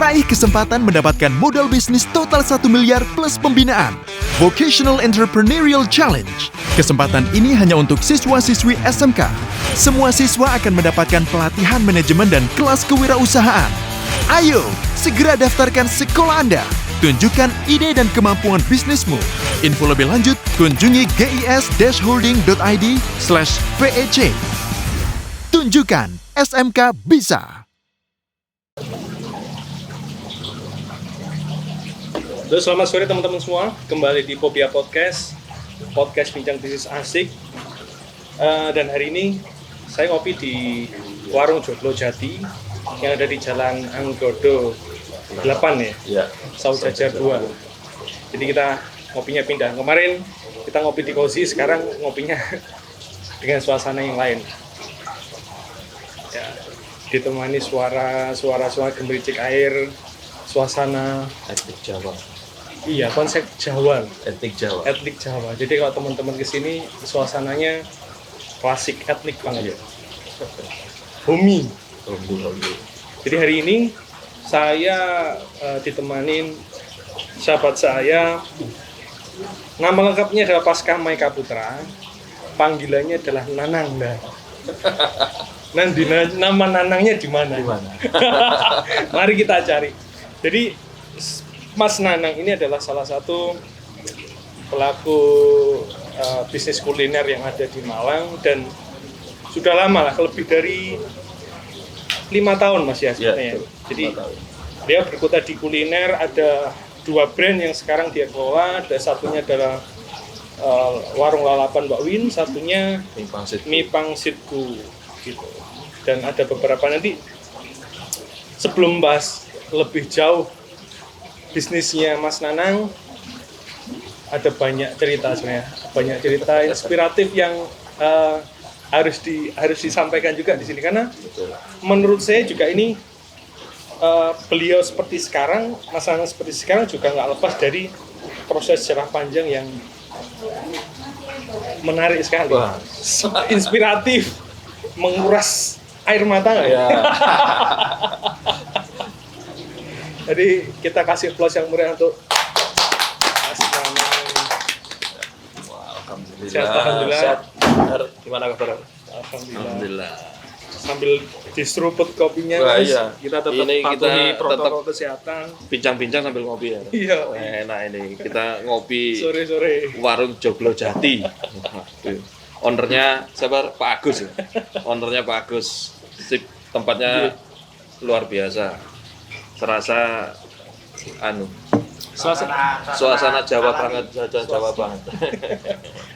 Raih kesempatan mendapatkan modal bisnis total 1 miliar plus pembinaan. Vocational Entrepreneurial Challenge. Kesempatan ini hanya untuk siswa-siswi SMK. Semua siswa akan mendapatkan pelatihan manajemen dan kelas kewirausahaan. Ayo, segera daftarkan sekolah Anda. Tunjukkan ide dan kemampuan bisnismu. Info lebih lanjut, kunjungi gis-holding.id/vec. Tunjukkan SMK bisa. Halo, selamat sore teman-teman semua. Kembali di Popia Podcast Bincang Bisnis Asik. Dan hari ini saya ngopi di Warung Joglo Jati yang ada di Jalan Anggodo 8 ya? Iya. Saujajar 2. Jadi kita ngopinya pindah. Kemarin kita ngopi di Cozy, sekarang ngopinya dengan suasana yang lain. Ya, ditemani suara gemericik air, suasana etnik Jawa. Iya, konsep Jawa. Etnik Jawa. Jadi kalau teman-teman kesini suasananya klasik etnik banget. Homey. Jadi hari ini saya ditemanin sahabat saya. Nama lengkapnya adalah Paskah Maika Putra. Panggilannya adalah Nanang. Nanti nama Nanangnya di mana? Mari kita cari. Jadi Mas Nanang ini adalah salah satu pelaku bisnis kuliner yang ada di Malang dan sudah lama lah, lebih dari 5 tahun Mas ya sebenarnya. Jadi dia berkutat di kuliner, ada 2 brand yang sekarang dia kelola. Ada satunya adalah Warung Lalapan Mbak Win, satunya Mie Pangsitku gitu. Dan ada beberapa nanti sebelum bahas lebih jauh bisnisnya Mas Nanang, ada banyak cerita sebenarnya, banyak cerita inspiratif yang harus disampaikan juga di sini, karena menurut saya juga ini beliau seperti sekarang, Mas Nanang seperti sekarang juga nggak lepas dari proses sejarah panjang yang menarik sekali. Wah. Inspiratif, menguras air mata nggak ya? Jadi kita kasih applause yang meriah untuk Mas Nanang. Alhamdulillah. Sehat. Gimana kabar? Alhamdulillah. Sambil diseruput kopinya, wah, Mas, iya. Kita tetap patuhi protokol kesehatan. Bincang-bincang sambil ngopi ya. Iya. Enak ini. Kita ngopi Sore-sore. Warung Joglo Jati. Ownernya siapa? Pak Agus ya. Ownernya Pak Agus. Sip, tempatnya luar biasa. Terasa suasana Jawa banget, Jawa banget.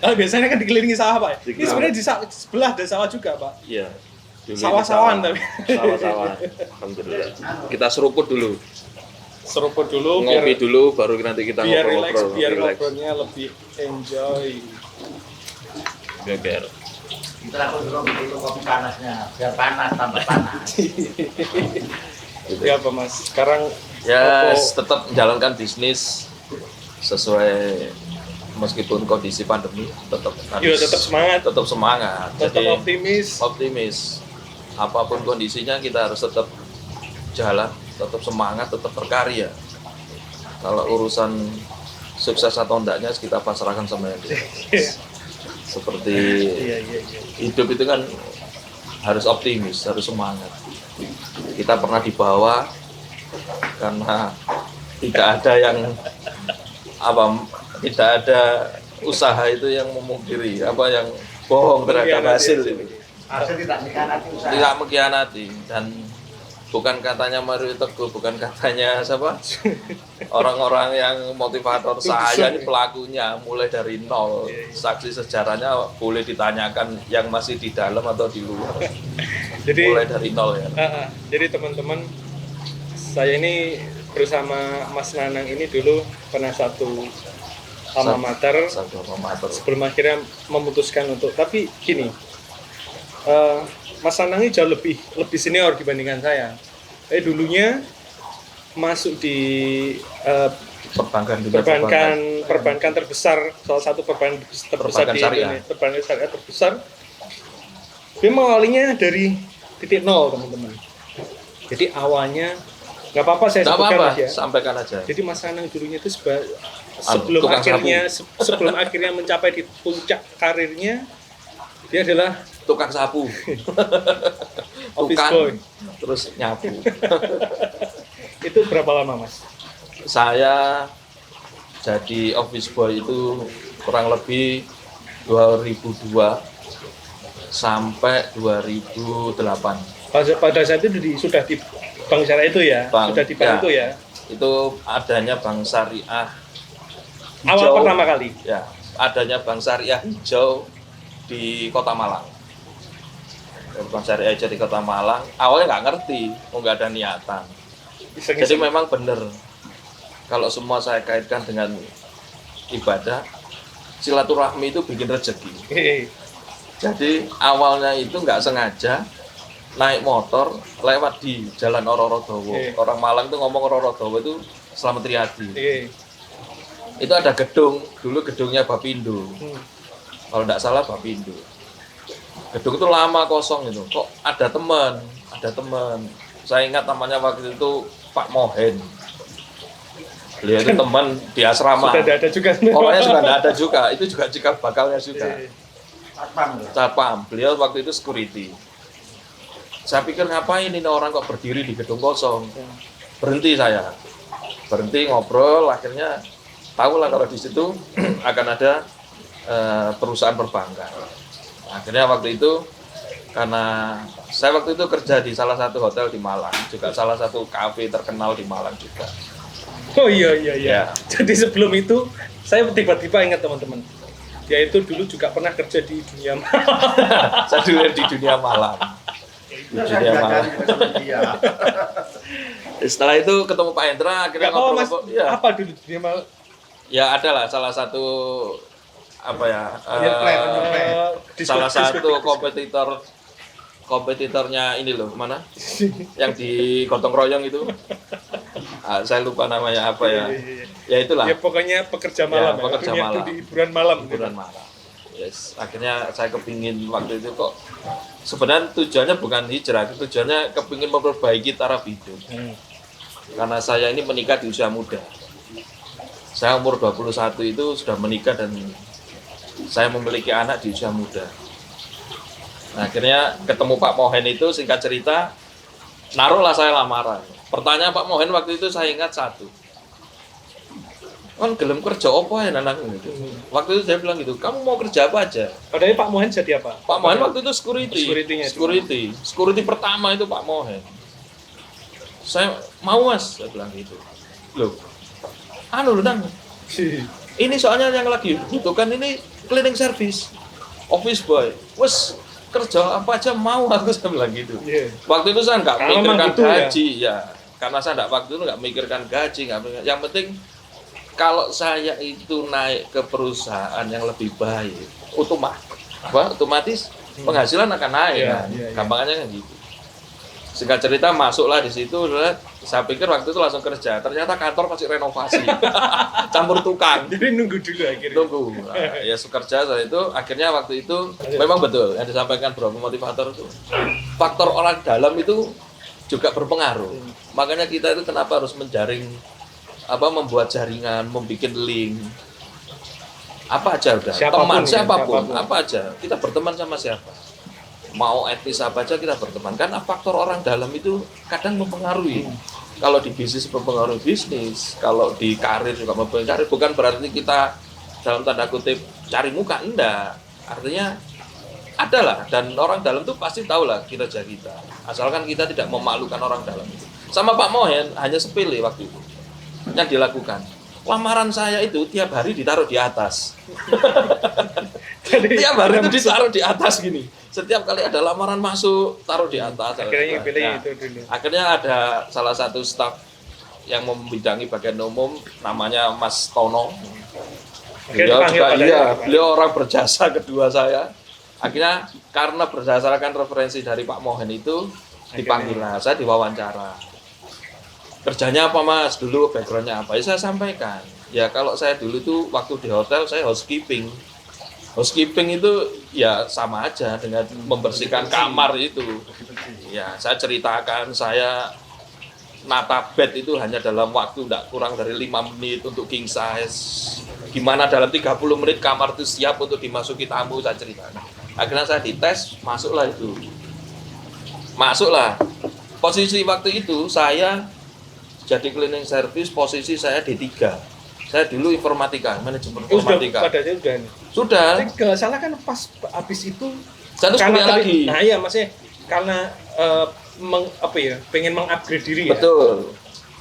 Biasanya kan dikelilingi sawah, Pak. Ini sebenarnya di sebelah ada sawah juga, Pak. Iya. Sawah-sawahan tapi. Sawah-sawahan. Alhamdulillah. Kita seruput dulu. biar Ngopi dulu, baru nanti kita ngobrol-ngobrol. Biar ngobrolnya lebih enjoy. Biar. Kita langsung dulu kopi panasnya, biar panas, tambah panas. Ya apa Mas, sekarang ya tetap menjalankan bisnis sesuai meskipun kondisi pandemi, tetap semangat. Tetap semangat. Tetap Jadi, optimis. Apapun kondisinya kita harus tetap jalan, tetap semangat, tetap berkarya. Kalau urusan sukses atau enggaknya kita pasrahkan sama yang di atas. Seperti hidup itu kan harus optimis, harus semangat. Kita pernah dibawa karena tidak ada usaha itu yang memungkiri, yang bohong terhadap hasil ini. Hasil tidak mengkhianati usaha. Tidak mengkhianati, dan bukan katanya Mario Teguh, bukan katanya siapa? Orang-orang yang motivator, saya ini pelakunya mulai dari nol. Saksi sejarahnya boleh ditanyakan yang masih di dalam atau di luar. Jadi mulai dari nol ya. Jadi teman-teman, saya ini bersama Mas Nanang ini dulu pernah satu alma mater. Sebelum akhirnya memutuskan untuk, tapi gini, Mas Nanang ini jauh lebih senior dibandingkan saya. Dulunya masuk di perbankan terbesar, salah satu perbankan terbesar di Indonesia, perbankan syariah terbesar. Dia mengawalinya dari titik nol, teman-teman. Jadi awalnya Nggak apa-apa saya Nggak sebutkan apa-apa, Mas ya. sampaikan aja. Jadi Mas Nanang dulunya itu sebelum tukang akhirnya sebelum akhirnya mencapai di puncak karirnya, dia adalah Tukang sapu, office tukang, boy. terus nyapu. Itu berapa lama Mas? Saya jadi office boy itu kurang lebih 2002 sampai 2008. Pada saat itu sudah di Bank Syariah itu ya? Sudah di bank ya, itu ya? Itu adanya Bank Syariah Hijau. Awal pertama kali? Ya, adanya Bank Syariah Hijau di Kota Malang. Bank Syariah Hijau di Kota Malang, awalnya nggak ngerti, nggak ada niatan. Jadi memang benar, kalau semua saya kaitkan dengan ibadah, silaturahmi itu bikin rezeki. Jadi awalnya itu nggak sengaja naik motor lewat di Jalan Ororodowo. Orang Malang tuh ngomong Ororodowo itu Slamet Riyadi. Itu ada gedung, dulu gedungnya Bapindo. Kalau nggak salah Bapindo. Gedung itu lama kosong itu. Kok ada teman. Saya ingat namanya waktu itu Pak Mohen. Beliau itu teman di asrama. Sudah ada juga. Orangnya sudah tidak ada juga. Itu juga cikal bakalnya juga. Satpam. Beliau waktu itu security. Saya pikir ngapain ini orang kok berdiri di gedung kosong. Berhenti saya. Berhenti ngobrol, akhirnya tahulah kalau di situ akan ada perusahaan perbankan. Akhirnya waktu itu karena saya waktu itu kerja di salah satu hotel di Malang, juga salah satu kafe terkenal di Malang juga. Oh iya. Ya. Jadi sebelum itu saya tiba-tiba ingat teman-teman, dia itu dulu juga pernah kerja di dunia malam. Saya dulu di dunia malam. Setelah itu ketemu Pak Hendra, akhirnya ngobrol. Ya. Apa dulu dunia malam? Ya ada lah salah satu salah Diskusi. satu kompetitornya ini loh, mana? Yang di gotong royong itu. Saya lupa namanya apa ya. Ya itulah. Ya pokoknya pekerja malam. Ya, pekerja dunia malam. Itu di hiburan malam. Hiburan malam. Yes, akhirnya saya kepingin waktu itu kok sebenarnya tujuannya bukan hijrah, tujuannya kepingin memperbaiki taraf hidup. Karena saya ini menikah di usia muda. Saya umur 21 itu sudah menikah dan saya memiliki anak di usia muda. Nah, akhirnya ketemu Pak Mohen itu, singkat cerita, naruhlah saya lamaran. Pertanyaan Pak Mohen waktu itu saya ingat satu. Kan gelem kerja apa ya Nanang gitu. Waktu itu saya bilang gitu, kamu mau kerja apa aja? Padahal Pak Mohen jadi apa? Pak Mohen waktu itu security. Security pertama itu Pak Mohen. Saya mau Mas, saya bilang gitu. Loh, Nang. Ini soalnya yang lagi butuhkan ini cleaning service, office boy. Wes kerja apa aja mau aku, saya bilang gitu. Waktu itu saya nggak mikirkan gaji ya. Karena saya waktu itu nggak mikirkan gaji, yang penting kalau saya itu naik ke perusahaan yang lebih baik, otomatis penghasilan akan naik kan. Gampangannya kan gitu. Singkat cerita masuklah di situ, saya pikir waktu itu langsung kerja. Ternyata kantor masih renovasi, campur tukang. Jadi nunggu dulu akhirnya. Nah, ya kerja saya itu akhirnya waktu itu memang betul yang disampaikan beberapa motivator itu. Faktor orang dalam itu juga berpengaruh. Makanya kita itu kenapa harus menjaring, membuat jaringan, membuat link, apa aja udah, siapapun, apa aja, kita berteman sama siapa, mau etnis apa aja kita berteman, karena faktor orang dalam itu kadang mempengaruhi. Kalau di bisnis mempengaruhi bisnis, kalau di karir juga mempengaruhi karir. Bukan berarti kita dalam tanda kutip cari muka, enggak. Artinya adalah, dan orang dalam itu pasti tahu lah kinerja kita, asalkan kita tidak memalukan orang dalam itu. Sama Pak Mohen hanya sepele waktu itu yang dilakukan. Lamaran saya itu tiap hari ditaruh di atas. Tiap hari itu ditaruh di atas gini. Setiap kali ada lamaran masuk, taruh di atas. Akhirnya pilih itu dulu. Akhirnya ada salah satu staf yang membidangi bagian umum, namanya Mas Tono. Beliau juga beliau orang berjasa kedua saya. Akhirnya karena berdasarkan referensi dari Pak Mohen itu dipanggil, saya diwawancara. Kerjanya apa Mas? Dulu backgroundnya apa? Ya saya sampaikan. Ya kalau saya dulu itu waktu di hotel saya housekeeping. Housekeeping itu ya sama aja dengan membersihkan kamar itu. Ya saya ceritakan saya nata bed itu hanya dalam waktu tidak kurang dari 5 menit untuk king size. Gimana dalam 30 menit kamar itu siap untuk dimasuki tamu, saya ceritakan. Akhirnya saya dites, masuklah itu. Masuklah. Posisi waktu itu saya jadi cleaning service, posisi saya D3. Saya dulu informatika, manajemen informatika. Sudah. Tapi kalau salah kan pas habis itu Saya terus kuliah lagi. Nah iya maksudnya karena pengen mengupgrade diri ya. Betul.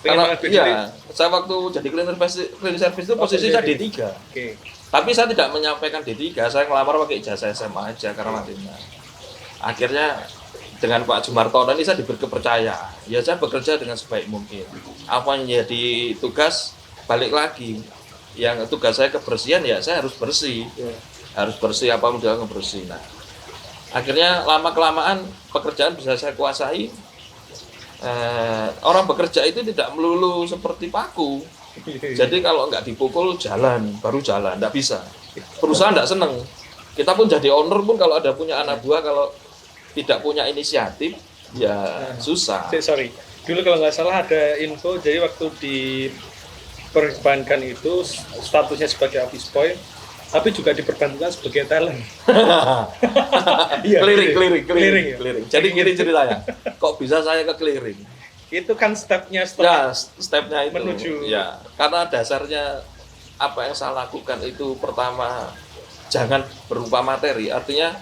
Pengen Karena mengupgrade diri. saya waktu jadi cleaning service itu posisi saya D3. Oke. Tapi saya tidak menyampaikan D3, saya ngelamar pakai ijazah SMA aja karena matinya. Akhirnya dengan Pak Jumartono ini saya diberi kepercayaan. Ya saya bekerja dengan sebaik mungkin. Apa yang jadi tugas, balik lagi. Yang tugas saya kebersihan, ya saya harus bersih. Harus bersih, apa mudah ngebersih. Nah, akhirnya lama-kelamaan pekerjaan bisa saya kuasai. Orang bekerja itu tidak melulu seperti paku. Jadi kalau nggak dipukul jalan, baru jalan, nggak bisa. Perusahaan nggak seneng. Kita pun jadi owner pun kalau ada punya anak buah, kalau tidak punya inisiatif, ya susah. Sorry, dulu kalau nggak salah ada info, jadi waktu di perbankan itu statusnya sebagai office boy, tapi juga diperbantukan sebagai talent. Iya, Clearing. Jadi gini ceritanya, kok bisa saya ke clearing? Itu kan stepnya Ya, stepnya itu. menuju. Ya, karena dasarnya apa yang saya lakukan itu pertama jangan berupa materi, artinya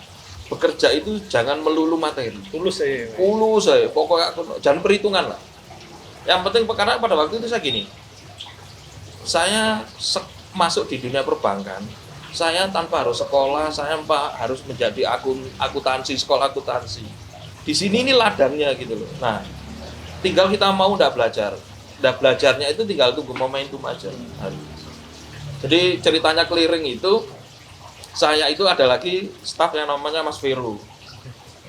bekerja itu jangan melulu materi. Tulus saya. Pokoknya jangan perhitungan lah. Yang penting karena pada waktu itu saya gini, saya masuk di dunia perbankan, saya tanpa harus sekolah, saya harus menjadi sekolah akuntansi. Di sini ini ladangnya gitu loh. Nah, tinggal kita mau nggak belajar. Nggak belajarnya itu tinggal tunggu momentum aja. Jadi ceritanya clearing itu, saya itu ada lagi staff yang namanya Mas Vero.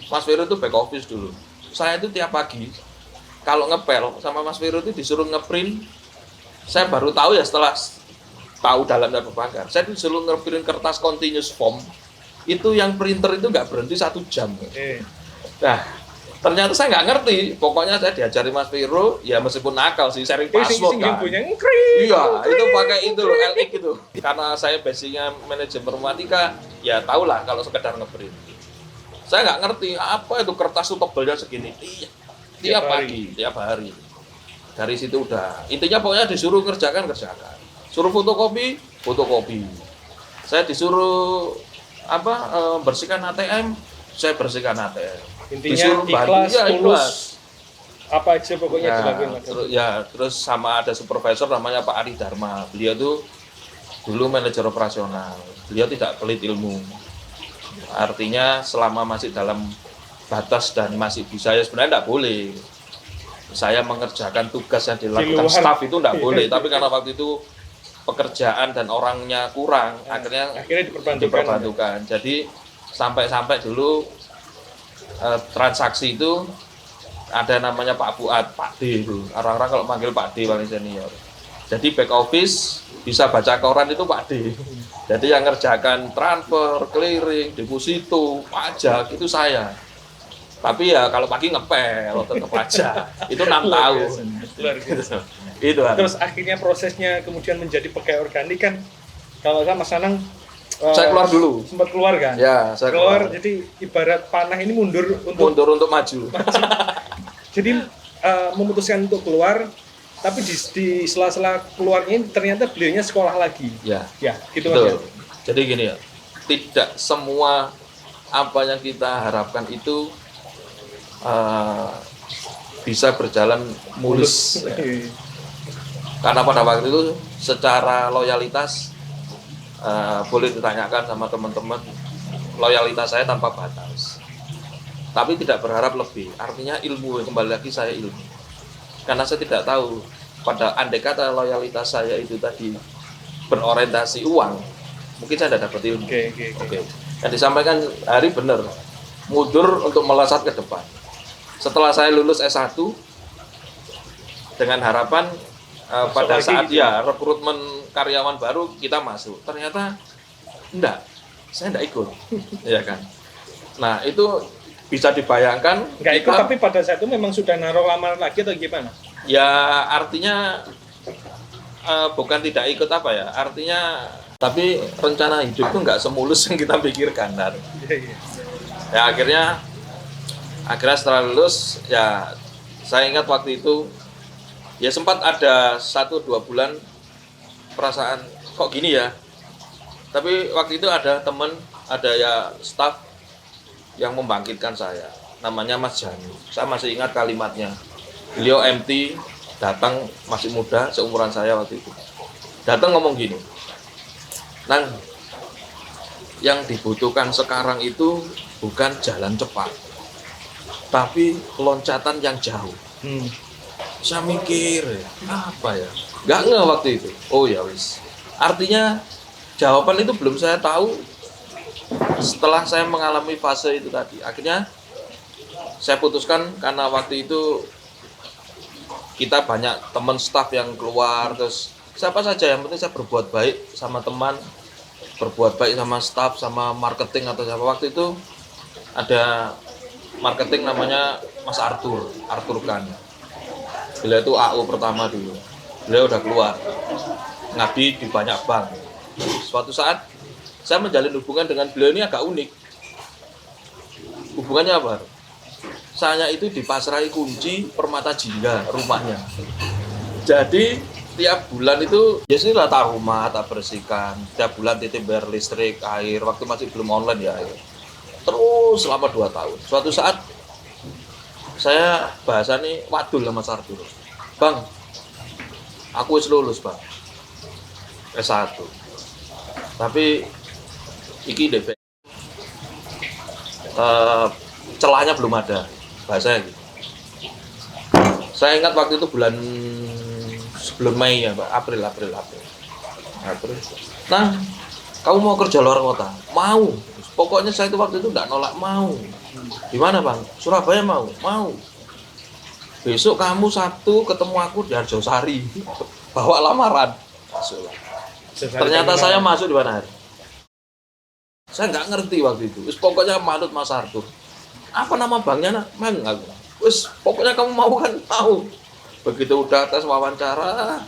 Mas Vero itu back office dulu. Saya itu tiap pagi, kalau ngepel sama Mas Vero itu disuruh ngeprint. Saya baru tahu ya setelah tahu dalamnya perbankan. Saya disuruh ngeprint kertas continuous form. Itu yang printer itu nggak berhenti 1 jam. Nah, ternyata saya nggak ngerti. Pokoknya saya diajari Mas Vero, ya meskipun nakal sih, sharing password kan. Iya, itu pakai itu loh, LX itu. Karena saya basicnya manajemen informatika, ya tahulah kalau sekedar ngeprint. Saya nggak ngerti apa itu kertas itu tebalnya segini. Iya, tiap hari. Dari situ udah. Intinya pokoknya disuruh kerjakan. Suruh fotokopi. Saya disuruh bersihkan ATM, saya bersihkan ATM. Intinya ikhlas. Apa aja pokoknya dilakukan. Terus sama ada supervisor namanya Pak Ari Dharma. Beliau tuh dulu manajer operasional. Beliau tidak pelit ilmu. Artinya selama masih dalam batas dan masih bisa, ya sebenarnya tidak boleh. Saya mengerjakan tugas yang dilakukan staf itu tidak boleh. Tapi karena waktu itu pekerjaan dan orangnya kurang, akhirnya diperbantukan. Jadi sampai dulu transaksi itu ada namanya Pak Fuad, Pak D itu. Orang-orang kalau manggil Pak D paling senior. Jadi back office bisa baca koran itu Pak D. Jadi yang ngerjakan transfer, clearing, deposito, pajak itu saya. Tapi ya kalau pagi ngepel tetap aja. Itu 6 tahun. Itu. Terus akhirnya prosesnya kemudian menjadi pegawai organik kan. Kalau Mas Nanang saya keluar dulu. Sempat keluar kan? Ya, saya keluar. Jadi ibarat panah ini mundur untuk maju. Jadi memutuskan untuk keluar, tapi di sela-sela keluar ini ternyata beliaunya sekolah lagi. Ya gitu Mas. Ya. Jadi gini ya, tidak semua apa yang kita harapkan itu bisa berjalan mulus. Ya. Karena pada waktu itu secara loyalitas boleh ditanyakan sama teman-teman, loyalitas saya tanpa batas. Tapi tidak berharap lebih, artinya ilmu, kembali lagi saya ilmu. Karena saya tidak tahu, pada andai kata loyalitas saya itu tadi berorientasi uang, mungkin saya tidak dapat ilmu. Oke. Yang disampaikan Hari benar, mundur untuk melesat ke depan. Setelah saya lulus S1, dengan harapan pada saat rekrutmen karyawan baru kita masuk, ternyata saya enggak ikut, ya kan. Nah itu bisa dibayangkan. Nggak ikut, tapi pada saat itu memang sudah naruh lamaran lagi atau gimana? Ya artinya bukan tidak ikut apa ya, artinya tapi rencana hidup itu nggak semulus yang kita pikirkan kan. Ya akhirnya setelah lulus ya saya ingat waktu itu ya sempat ada 1-2 bulan perasaan kok gini ya. Tapi waktu itu ada teman, ada ya staff yang membangkitkan saya. Namanya Mas Jani. Saya masih ingat kalimatnya. Beliau MT, datang masih muda, seumuran saya waktu itu. Datang ngomong gini, Nang, yang dibutuhkan sekarang itu bukan jalan cepat, tapi loncatan yang jauh. Saya mikir, apa ya? Nggak ngeh waktu itu. Oh ya wis. Artinya jawaban itu belum saya tahu setelah saya mengalami fase itu tadi. Akhirnya saya putuskan karena waktu itu kita banyak teman staff yang keluar, terus siapa saja yang penting saya berbuat baik sama teman, berbuat baik sama staff, sama marketing atau siapa. Waktu itu ada marketing namanya Mas Arthur Khan. Beliau itu AU pertama dulu. Beliau udah keluar, ngabdi di banyak bank. Suatu saat saya menjalin hubungan dengan beliau ini agak unik. Hubungannya apa? Saya itu dipasrahi kunci Permata Jingga rumahnya. Jadi tiap bulan itu biasanya tak rumah, tak bersihkan. Tiap bulan titip bayar listrik, air. Waktu masih belum online ya. Terus selama 2 tahun. Suatu saat saya bahasa nih wadul sama Mas Arthur. Bang, aku wis lulus bang, S1. Tapi iki DP celahnya belum ada. Bahasanya gitu. Saya ingat waktu itu bulan sebelum Mei ya Pak, April. Nah, kamu mau kerja luar kota? Mau. Pokoknya saya itu waktu itu nggak nolak, mau. Di mana Bang? Surabaya mau. Besok kamu Sabtu ketemu aku di Arjosari. Bawa lamaran. Masuk. Ternyata saya masuk di mana? Saya nggak ngerti waktu itu. Pokoknya manut Mas Arthur. Apa nama banknya? Mang aku. Wes pokoknya kamu mau kan? Mau. Begitu udah tes wawancara,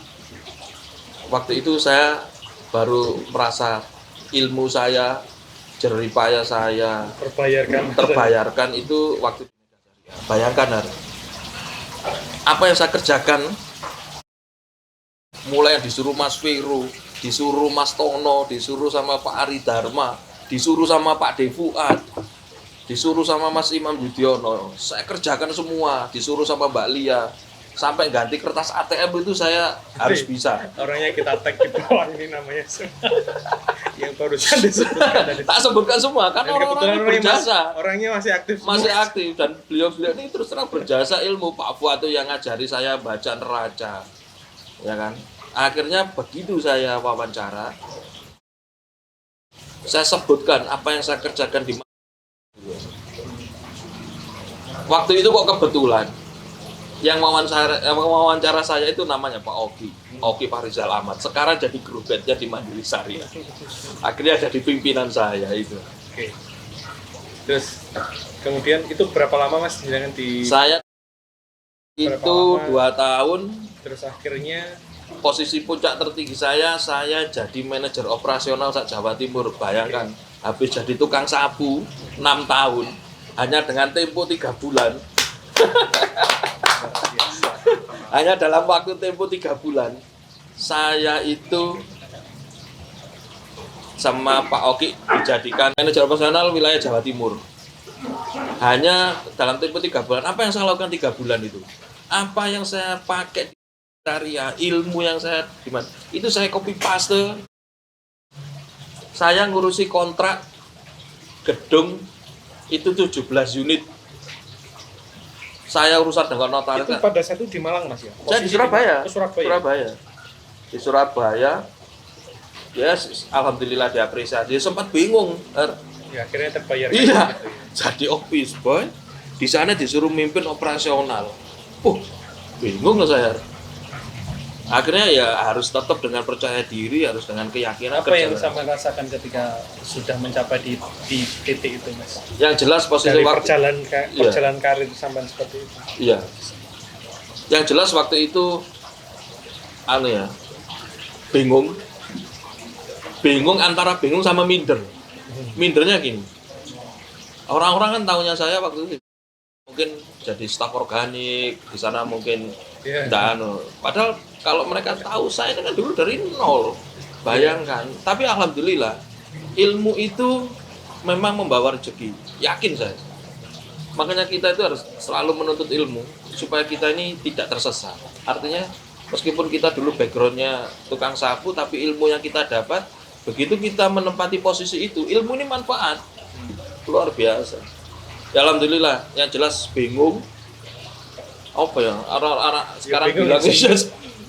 waktu itu saya baru merasa ilmu saya, jeripaya saya terbayarkan itu waktu. Bayangkan apa yang saya kerjakan, mulai yang disuruh Mas Vero, disuruh Mas Tono, disuruh sama Pak Ari Dharma, disuruh sama Pak Defuat, disuruh sama Mas Imam Yudhoyono, saya kerjakan semua, disuruh sama Mbak Lia, sampai ganti kertas ATM itu saya harus bisa. Orangnya kita tag di bawah ini namanya yang barusan disebutkan tadi. Tak sebutkan semua, kan orang-orang berjasa. Orangnya masih aktif. Masih aktif, dan beliau ini terus terang berjasa ilmu. Pak Fuad itu yang ngajari saya baca neraca, ya kan. Akhirnya begitu saya wawancara, saya sebutkan apa yang saya kerjakan di. Waktu itu kok kebetulan yang wawancara saya itu namanya Pak Oki Farizal Ahmad. Sekarang jadi grup headnya di Mandiri Syariah. Akhirnya jadi pimpinan saya itu. Oke. Terus kemudian itu berapa lama Mas jangan di? Saya itu 2 tahun. Terus akhirnya posisi puncak tertinggi saya jadi manajer operasional Jawa Timur. Bayangkan, habis jadi tukang sapu 6 tahun hanya dengan tempo 3 bulan. Hanya dalam waktu tempo 3 bulan saya itu sama Pak Oki dijadikan manajer operasional wilayah Jawa Timur. Hanya dalam tempo 3 bulan. Apa yang saya lakukan 3 bulan itu? Apa yang saya pakai di karya, ilmu yang saya gimana? Itu saya copy paste. Saya ngurusi kontrak gedung itu 17 unit. Saya urusan dengan notaris. Itu pada saat itu di Malang Mas ya? Saya di Surabaya. Surabaya. Di Surabaya. Ya, alhamdulillah diapresiasi. Sempat bingung. Ya, akhirnya terbayar. Iya. Jadi office boy. Di sana disuruh mimpin operasional. Bingung lah saya. Akhirnya ya harus tetap dengan percaya diri, harus dengan keyakinan. Apa yang sama rasakan ketika sudah mencapai di titik itu Mas? Yang jelas posisi dari waktu perjalanan karir sampai seperti itu. Iya. Yang jelas waktu itu bingung antara bingung sama minder. Mindernya gini, orang-orang kan tahunya saya waktu itu mungkin jadi staf organik di sana, mungkin padahal kalau mereka tahu saya kan dulu dari nol, bayangkan. Tapi alhamdulillah ilmu itu memang membawa rezeki, yakin saya. Makanya kita itu harus selalu menuntut ilmu supaya kita ini tidak tersesat. Artinya meskipun kita dulu backgroundnya tukang sapu, tapi ilmu yang kita dapat begitu kita menempati posisi itu, ilmu ini manfaat luar biasa. Ya alhamdulillah, yang jelas bingung. Apa ya? Sekarang bilang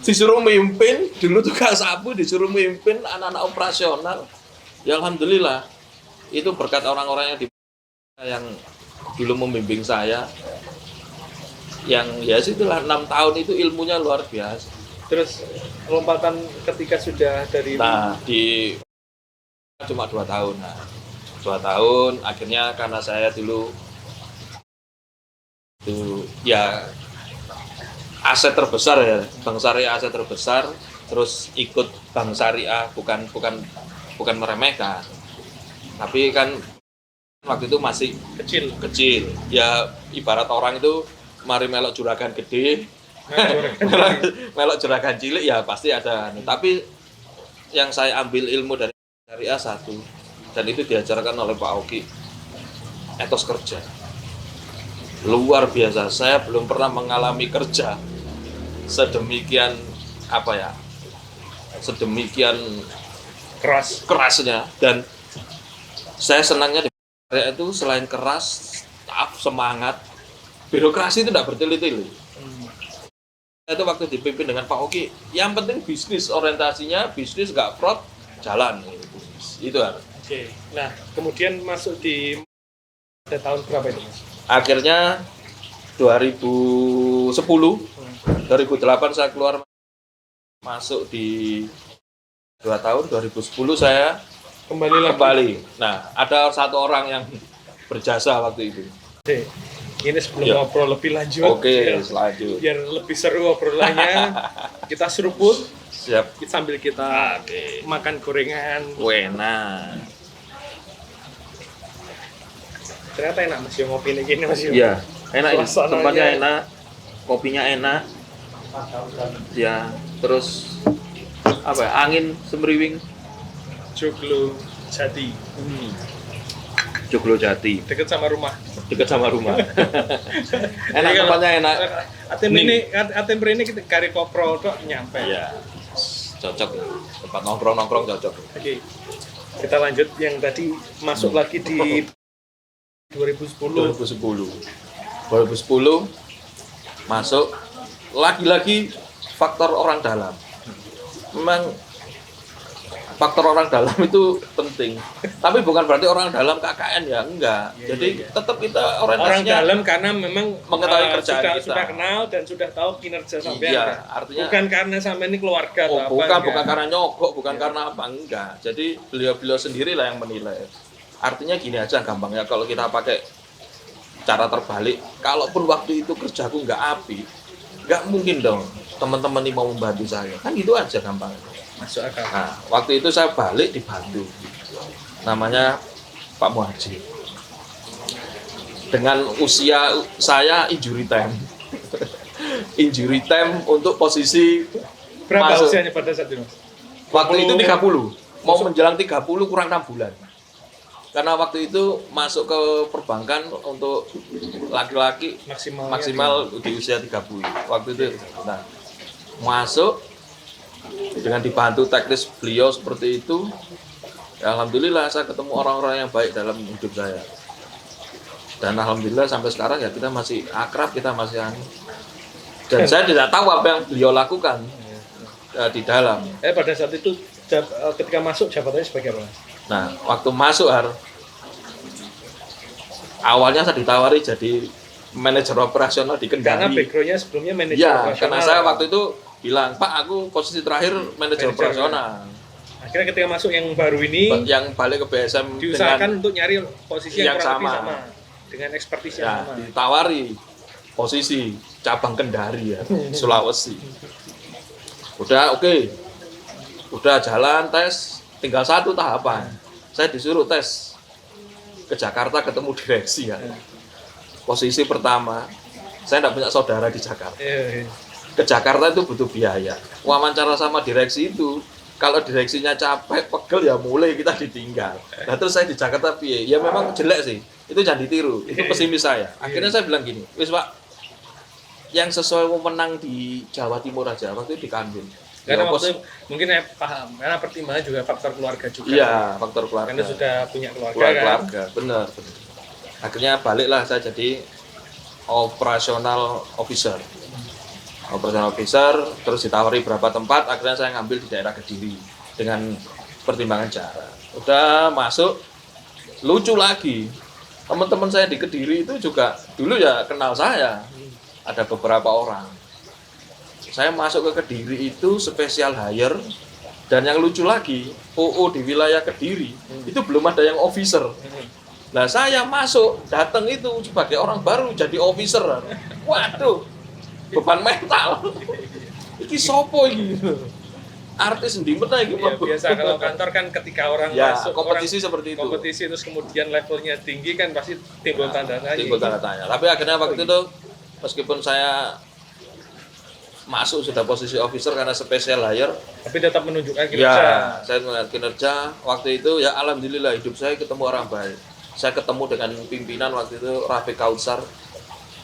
disuruh memimpin, dulu tukang sapu disuruh memimpin anak-anak operasional. Ya alhamdulillah, itu berkat orang-orang yang dulu membimbing saya. Yang ya situlah 6 tahun itu ilmunya luar biasa. Terus lompatan ketika sudah dari cuma 2 tahun. 2 tahun akhirnya karena saya dulu itu ya aset terbesar ya, Bank Syariah aset terbesar, terus ikut Bank Syariah bukan meremehkan. Tapi kan waktu itu masih kecil. Ya ibarat orang itu mari melok juragan gede, melok juragan cilik ya pasti ada. Tapi yang saya ambil ilmu dari Syariah satu, dan itu diajarkan oleh Pak Oki, etos kerja. Luar biasa, saya belum pernah mengalami kerja sedemikian sedemikian kerasnya. Dan saya senangnya di Syariah itu selain keras, semangat, birokrasi itu tidak bertele-tele. Itu waktu dipimpin dengan Pak Oki, yang penting bisnis, orientasinya bisnis, nggak fraud, jalan. Itu kan. Oke. Nah, kemudian masuk di tahun berapa itu, Mas? Akhirnya 2010, 2008 saya keluar, masuk di 2 tahun, 2010 saya kembali. Nah, ada satu orang yang berjasa waktu itu. Oke. Ini sebelum ngobrol lebih lanjut. Oke, lanjut. Biar lebih seru obrolannya, kita seruput. Siap. Sambil kita makan gorengan. Enak. Ternyata enak Mas, yang ngopi ini Mas. Iya, enak ini. Suasananya Tempatnya enak, kopinya enak. Ya, terus angin semriwing. Joglo Jati. Joglo Jati. Dekat sama rumah. Enak, tempatnya enak. Atem ini kita kari kopro tok nyampe. Iya. Cocok. Tempat nongkrong cocok. Oke. Kita lanjut yang tadi masuk lagi di 2010 masuk lagi faktor orang dalam. Memang faktor orang dalam itu penting, tapi bukan berarti orang dalam KKN ya, enggak. Jadi tetap kita orientasinya orang dalam karena memang mengetahui kerjaan kita, sudah kenal dan sudah tahu kinerja sampean. Iya, artinya bukan karena sampean ini keluarga atau apa. Bukan karena nyogok, bukan karena apa, enggak. Jadi beliau sendirilah yang menilai. Artinya gini aja gampangnya, kalau kita pakai cara terbalik, kalaupun waktu itu kerjaku nggak api, nggak mungkin dong teman-teman ini mau membantu saya, kan gitu aja gampangnya. Masuk akal. Nah, waktu itu saya balik dibantu, namanya Pak Muhajir. Dengan usia saya injury time, injury time untuk posisi berapa masuk. usianya pada saat itu? Waktu itu 30, mau menjelang 30 kurang 6 bulan. Karena waktu itu masuk ke perbankan untuk laki-laki maksimal di usia 30. Waktu itu, nah, masuk dengan dibantu teknis beliau seperti itu. Ya, alhamdulillah saya ketemu orang-orang yang baik dalam hidup saya. Dan alhamdulillah sampai sekarang ya kita masih akrab, kita masih dan saya tidak tahu apa yang beliau lakukan di dalam. Pada saat itu ketika masuk jabatannya sebagai apa? Nah, waktu masuk awalnya saya ditawari jadi manajer operasional di Kendari. Karena backgroundnya sebelumnya manajer operasional. Karena saya waktu itu bilang, Pak, aku posisi terakhir manajer operasional. Akhirnya ketika masuk yang baru ini, yang balik ke BSM, diusahakan untuk nyari posisi yang kurang sama. lebih sama dengan ekspertis yang sama. Ditawari. posisi cabang Kendari ya, Sulawesi. Udah oke. Udah jalan tes, tinggal satu tahapan. Saya disuruh tes ke Jakarta ketemu direksi ya. Posisi pertama, saya tidak punya saudara di Jakarta. Ke Jakarta itu butuh biaya. Wawancara sama direksi itu, kalau direksinya capek, pegel ya mulai kita ditinggal. Nah terus saya di Jakarta piye? Ya memang jelek sih. Itu jangan ditiru. Itu pesimis saya. Akhirnya saya bilang gini, wis Pak, yang sesuai wewenang di Jawa Timur aja waktu itu di Kanwil. Karena waktu mungkin saya paham, karena pertimbangan juga faktor keluarga juga. Iya, faktor keluarga. Karena sudah punya keluarga keluarga, benar. Akhirnya baliklah saya jadi operasional officer. Operasional officer, terus ditawari berapa tempat, akhirnya saya ngambil di daerah Kediri dengan pertimbangan jarak. Udah masuk, lucu lagi. Teman-teman saya di Kediri itu juga dulu ya kenal saya. Ada beberapa orang. Saya masuk ke Kediri itu spesial hire, dan yang lucu lagi, OO di wilayah Kediri itu belum ada yang officer. Nah saya masuk, datang itu sebagai orang baru jadi officer. Waduh, beban mental. Iki sopo iki? Artis ndi meneh iki. Ya, biasa kalau kantor kan ketika orang ya, masuk kompetisi seperti itu. Kompetisi terus kemudian levelnya tinggi kan pasti timbul tanda tanya. Timbul tanda tanya. Tapi akhirnya waktu itu meskipun saya masuk sudah posisi officer karena special hire, tapi tetap menunjukkan kinerja. Ya, saya melihat kinerja waktu itu ya alhamdulillah hidup saya ketemu orang baik. Saya ketemu dengan pimpinan waktu itu Rafiq Kautsar.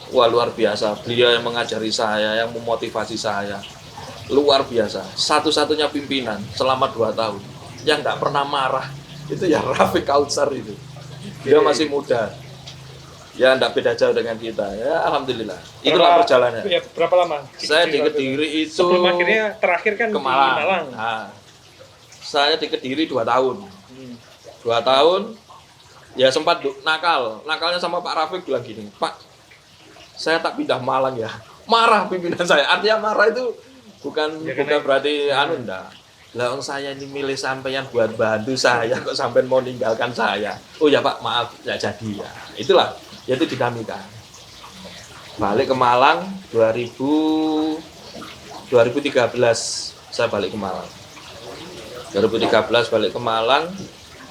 Wah luar biasa. Beliau yang mengajari saya, yang memotivasi saya. Luar biasa. Satu-satunya pimpinan selama 2 tahun yang nggak pernah marah itu ya Rafiq Kautsar itu. Dia masih muda. Ya enggak beda jauh dengan kita. Ya alhamdulillah. Itulah perjalanan. Ya, berapa lama? Saya di Kediri itu sebelum akhirnya terakhir kan ke Malang. di Malang. Nah, saya di Kediri 2 tahun. 2 tahun ya sempat nakal. Nakalnya sama Pak Rafiq bilang gini, "Pak, saya tak pindah Malang ya." Marah pimpinan saya. Artinya marah itu bukan ya, bukan berarti enggak. Lah saya ini milih sampeyan buat bantu saya kok sampean mau ninggalkan saya. Oh ya Pak, maaf ya jadi ya. Itulah yaitu dinamika. Balik ke Malang 2013 saya balik ke Malang. 2013 balik ke Malang.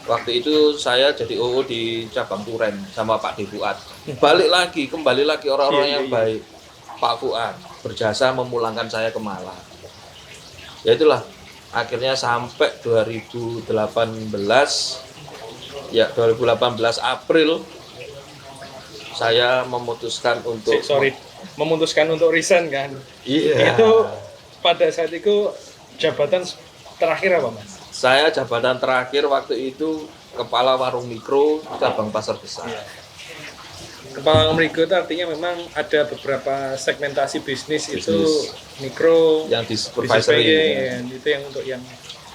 Waktu itu saya jadi OO di cabang Turen sama Pak De Fuad. Kembali lagi orang-orang yang baik. Pak Fuad berjasa memulangkan saya ke Malang. Ya itulah akhirnya sampai 2018 April saya memutuskan untuk memutuskan untuk resign kan. Iya. Itu pada saat itu jabatan terakhir apa Mas? Saya jabatan terakhir waktu itu kepala warung mikro cabang pasar besar. Iya. Kepala warung mikro itu artinya memang ada beberapa segmentasi bisnis. Itu mikro yang di supervisory ya. Itu yang untuk yang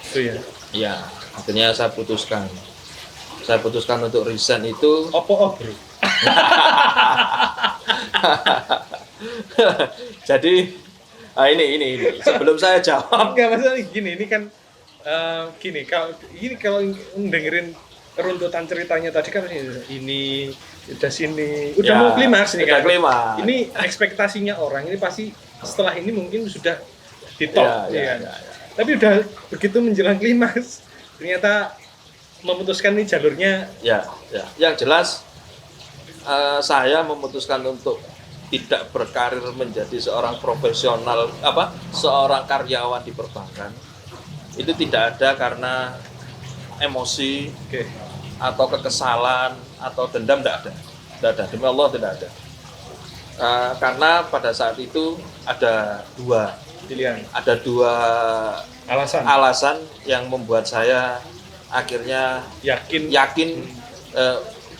itu ya. Iya, akhirnya saya putuskan untuk resign itu. Bro. Jadi ini sebelum saya jawab enggak masalah gini, ini kan kalau dengerin runtutan ceritanya tadi kan ini udah sini udah ya, mau klimaks nih kan. Klimaks. Ini ekspektasinya orang ini pasti setelah ini mungkin sudah di top ya. Tapi udah begitu menjelang klimaks ternyata memutuskan nih jalurnya. Ya. Yang jelas saya memutuskan untuk tidak berkarir menjadi seorang profesional, seorang karyawan di perbankan. Itu tidak ada karena emosi, atau kekesalan, atau dendam, tidak ada. Demi Allah tidak ada. Karena pada saat itu ada 2 pilihan, ada 2 alasan yang membuat saya akhirnya yakin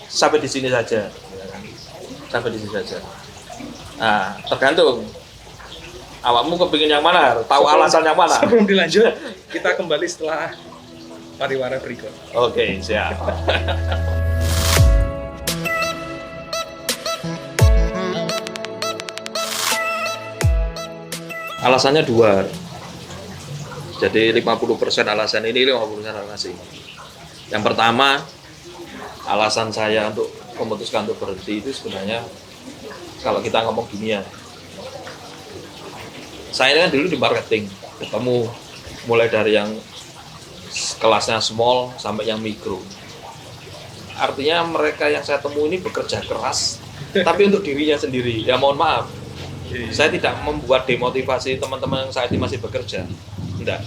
sampai di sini saja. Nah, tergantung awakmu kepingin yang mana, tahu alasan yang mana. Sebelum dilanjut, kita kembali setelah pariwara berikut. Oke, siap. Alasannya 2. Jadi 50% alasan ini, 50% alasan ini. Yang pertama, alasan saya untuk memutuskan untuk berhenti itu sebenarnya Kalau kita ngomong dunia, saya kan dulu di marketing, ketemu mulai dari yang kelasnya small sampai yang mikro. Artinya mereka yang saya temui ini bekerja keras, tapi untuk dirinya sendiri. Ya mohon maaf, saya tidak membuat demotivasi teman-teman yang saat ini masih bekerja. Enggak.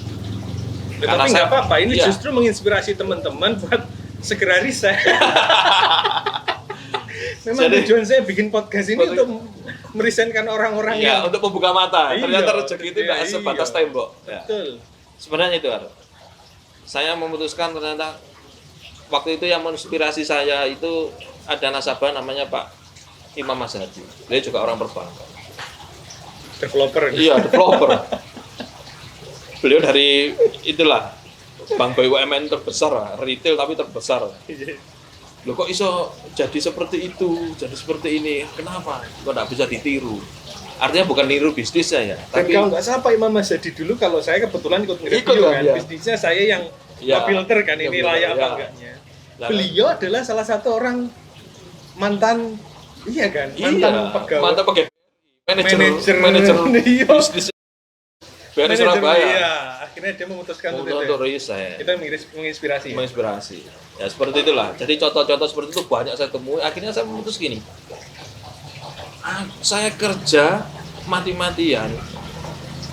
Ya, tapi nggak apa-apa, ini iya. justru menginspirasi teman-teman buat segera resign. Memang Jadi, tujuan saya bikin podcast ini untuk merisenkan orang-orang ya, yang untuk membuka mata. Iya, Ternyata rezeki itu iya, tidak sebatas iya. tembok. Ya. betul. Sebenarnya itu, Ar. Saya memutuskan ternyata waktu itu yang menginspirasi saya itu ada nasabah namanya Pak Imam Mazhadi. Dia juga orang perbankan. Developer. Iya, developer. Beliau dari itulah bank BUMN terbesar, retail tapi terbesar. Loh kok iso jadi seperti itu, jadi seperti ini? Kenapa? Kok nggak bisa ditiru? Artinya bukan niru bisnisnya ya, Dan tapi kalau nggak salah Pak Imam Mazhadi dulu, kalau saya kebetulan ikut Ikut nge-review kan, kan, ya. bisnisnya saya yang Ya, filter kan ini ya, layak apa ya. enggaknya. Nah, Beliau adalah salah satu orang mantan, iya kan, mantan pegawai. mantan pegawai, manajer Iya. bisnis BRI Manajer, Surabaya. iya. Akhirnya dia memutuskan Untuk resign. Itu menginspirasi. Menginspirasi. Ya seperti itulah. Jadi contoh-contoh seperti itu banyak saya temui. Akhirnya saya memutus gini. Saya kerja mati-matian.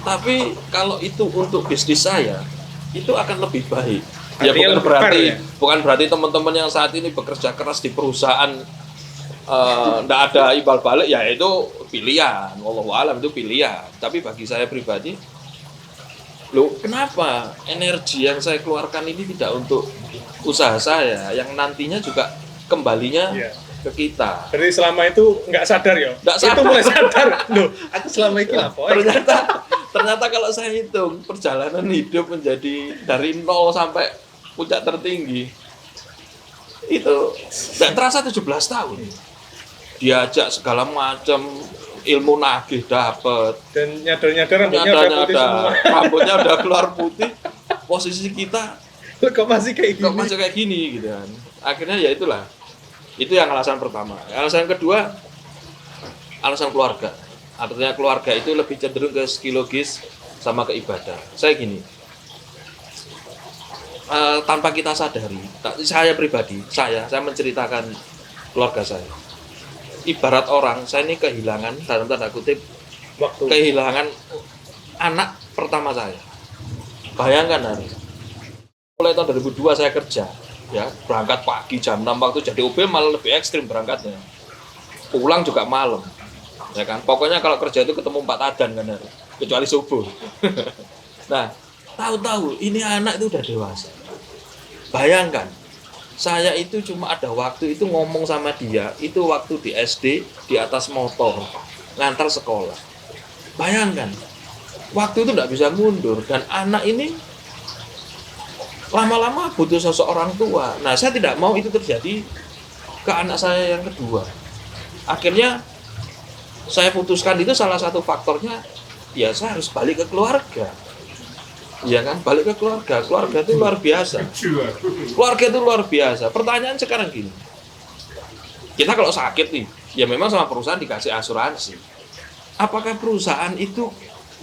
Tapi kalau itu untuk bisnis saya, itu akan lebih baik. Ya Artinya bukan lebih berarti fair, ya? bukan berarti teman-teman yang saat ini bekerja keras di perusahaan nggak ada imbal balik, ya itu pilihan. Wallahu alam itu pilihan. Tapi bagi saya pribadi, loh, kenapa energi yang saya keluarkan ini tidak untuk usaha saya yang nantinya juga kembalinya Iya. ke kita? Berarti selama itu nggak sadar ya? Nggak sadar. Itu mulai sadar. Loh, aku selama ini apa? Ternyata kalau saya hitung perjalanan hidup menjadi dari 0 sampai puncak tertinggi itu nggak terasa 17 tahun. Diajak segala macam ilmu nagih dapat. Dan nyadar-nyadar rambutnya udah putih semua. Rambutnya udah keluar putih. Posisi kita Loh, kok masih kayak gini? kok masih kayak gini gitu kan. Akhirnya ya itulah. Itu yang alasan pertama. Alasan kedua, alasan keluarga. Artinya keluarga itu lebih cenderung ke psikologis sama ke ibadah. Saya gini, tanpa kita sadari, saya pribadi, saya menceritakan keluarga saya. Ibarat orang, saya ini kehilangan, dalam tanda kutip, Waktu. kehilangan anak pertama saya. Bayangkan hari, mulai tahun 2002 saya kerja, ya berangkat pagi jam 6 waktu jadi OB malah lebih ekstrim berangkatnya. Pulang juga malam, ya kan. Pokoknya kalau kerja itu ketemu 4 adzan kan, hari, kecuali subuh. Nah, tahu-tahu ini anak itu udah dewasa. Bayangkan, saya itu cuma ada waktu itu ngomong sama dia, itu waktu di SD di atas motor, ngantar sekolah. Bayangkan, waktu itu tidak bisa mundur dan anak ini lama-lama butuh sosok orang tua. Nah, saya tidak mau itu terjadi ke anak saya yang kedua. Akhirnya saya putuskan itu salah satu faktornya, ya saya harus balik ke keluarga. Iya kan, balik ke keluarga. Keluarga itu luar biasa. Keluarga itu luar biasa. Pertanyaan sekarang gini, kita kalau sakit nih, ya memang sama perusahaan dikasih asuransi. Apakah perusahaan itu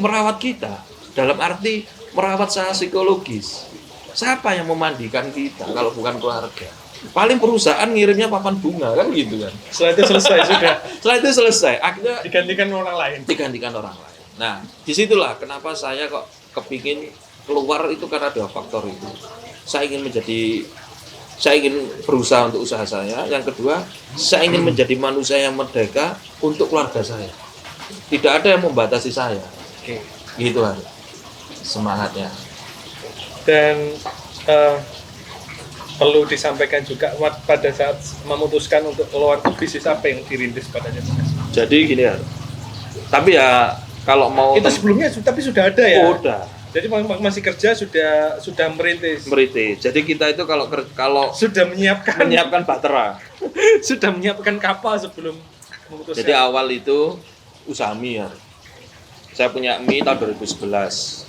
merawat kita? Dalam arti merawat secara psikologis. Siapa yang memandikan kita kalau bukan keluarga? Paling perusahaan ngirimnya papan bunga kan gitu kan. Setelah itu selesai sudah. Setelah itu selesai, akhirnya Digantikan orang lain. digantikan orang lain. Nah, disitulah kenapa saya kok kepingin keluar itu karena 2 faktor itu. Saya ingin berusaha untuk usaha saya. Yang kedua, saya ingin menjadi manusia yang merdeka untuk keluarga saya. Tidak ada yang membatasi saya. Oke. Gitu kan semangatnya. Dan perlu disampaikan juga pada saat memutuskan untuk keluar bisnis apa yang dirintis pada saat itu? Jadi gini ya. Tapi ya kalau mau Itu sebelumnya tapi sudah ada ya. udah Jadi masih kerja sudah merintis. Jadi kita itu kalau Sudah menyiapkan batera. sudah menyiapkan kapal sebelum memutuskan. Jadi awal itu usaha mie ya. Saya punya mie tahun 2011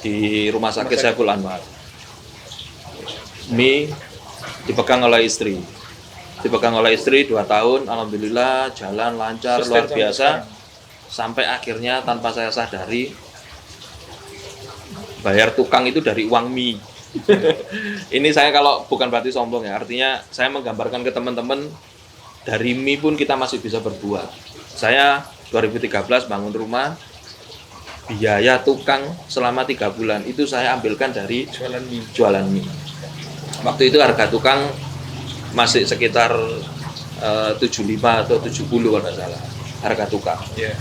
di Rumah Sakit Saiful Anwar. Mie dipegang oleh istri. dipegang oleh istri 2 tahun, alhamdulillah jalan lancar Sustain luar sampai biasa sekarang. sampai akhirnya tanpa saya sadari bayar tukang itu dari uang mie. Ini saya kalau bukan berarti sombong ya, artinya saya menggambarkan ke teman-teman dari mie pun kita masih bisa berbuat. Saya 2013 bangun rumah, biaya tukang selama 3 bulan itu saya ambilkan dari jualan mie. Waktu itu harga tukang masih sekitar 75 atau 70 kalau nggak salah harga tukang. Iya.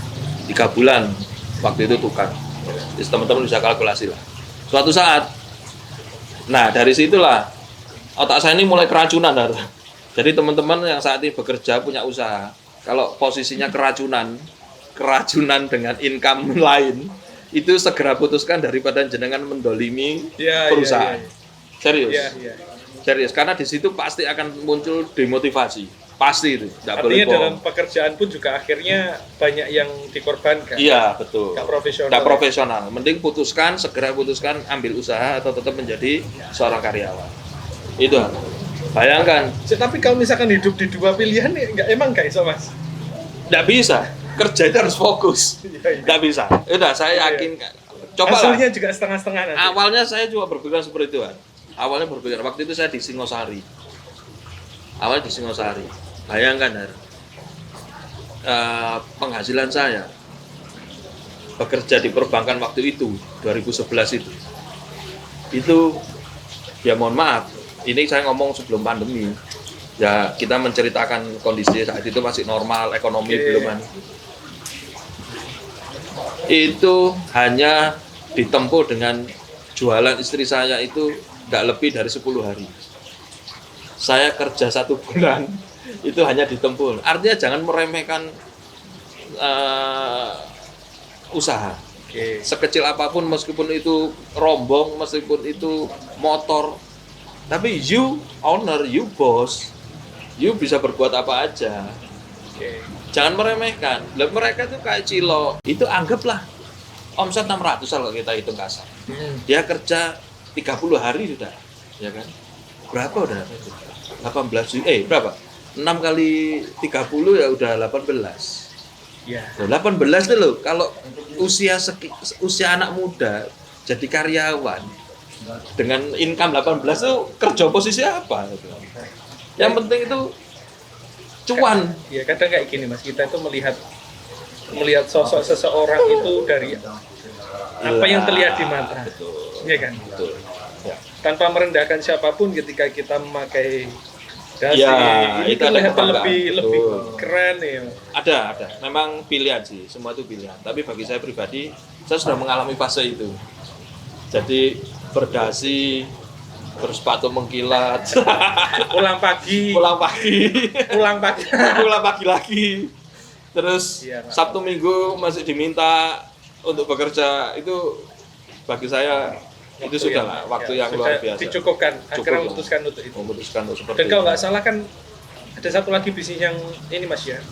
3 bulan waktu itu tukang. Jadi teman-teman bisa kalkulasi lah. Suatu saat, nah dari situlah otak saya ini mulai keracunan. Jadi teman-teman yang saat ini bekerja punya usaha, kalau posisinya keracunan dengan income lain, itu segera putuskan daripada jenengan mendolimi perusahaan. Serius. Serius, karena di situ pasti akan muncul demotivasi. Pasti itu, tidak boleh Artinya bohong. dalam pekerjaan pun juga akhirnya banyak yang dikorbankan. Iya, betul. Nggak profesional. Nggak profesional. Mending segera putuskan ambil usaha atau tetap menjadi seorang karyawan. Itu. Bayangkan. Tapi kalau misalkan hidup di 2 pilihan, emang nggak iso, Mas? Nggak bisa. Kerja itu harus fokus. Nggak bisa. Udah, saya yakin. Coba lah. Hasilnya juga setengah-setengah nanti. Awalnya saya juga berpikir seperti itu, kan. Awalnya berpikir. Waktu itu saya di Singosari. Awalnya di Singosari. Bayangkan, penghasilan saya bekerja di perbankan waktu itu 2011 itu ya mohon maaf, ini saya ngomong sebelum pandemi ya, kita menceritakan kondisi saat itu masih normal, ekonomi belum itu hanya ditempuh dengan jualan istri saya itu nggak lebih dari 10 hari. Saya kerja 1 bulan itu hanya ditempuh. Artinya jangan meremehkan usaha. Sekecil apapun, meskipun itu rombong, meskipun itu motor, tapi you owner, you boss, you bisa berbuat apa aja. Jangan meremehkan. Lah mereka tuh kayak Cilo, itu anggaplah omset 600 kalau kita hitung kasar. Dia kerja 30 hari sudah, ya kan? Berapa udah? 18 berapa? 6 kali 30 ya udah 18. Ya. 18 itu loh, kalau usia anak muda jadi karyawan dengan income 18 itu kerja posisi apa? Yang penting itu cuan. Ya kadang kayak gini, Mas, kita itu melihat sosok seseorang itu dari apa yang terlihat di mata. Iya kan? Betul. Ya. Tanpa merendahkan siapapun, ketika kita memakai dasi, ya, ini itu ada kelihatan kebanggaan. lebih keren ya. Ada. Memang pilihan sih, semua itu pilihan. Tapi bagi saya pribadi, saya sudah mengalami fase itu. Jadi berdasi, bersepatu mengkilat, Pulang pagi, pulang pagi lagi. Terus Iya, Sabtu Minggu masih diminta untuk bekerja, itu bagi saya itu sudah lah waktu yang luar biasa. Dicukupkan, akhirnya Cukup lah. memutuskan untuk itu. seperti Dan kalau itu. nggak salah kan ada satu lagi bisnis yang ini, Mas, ya.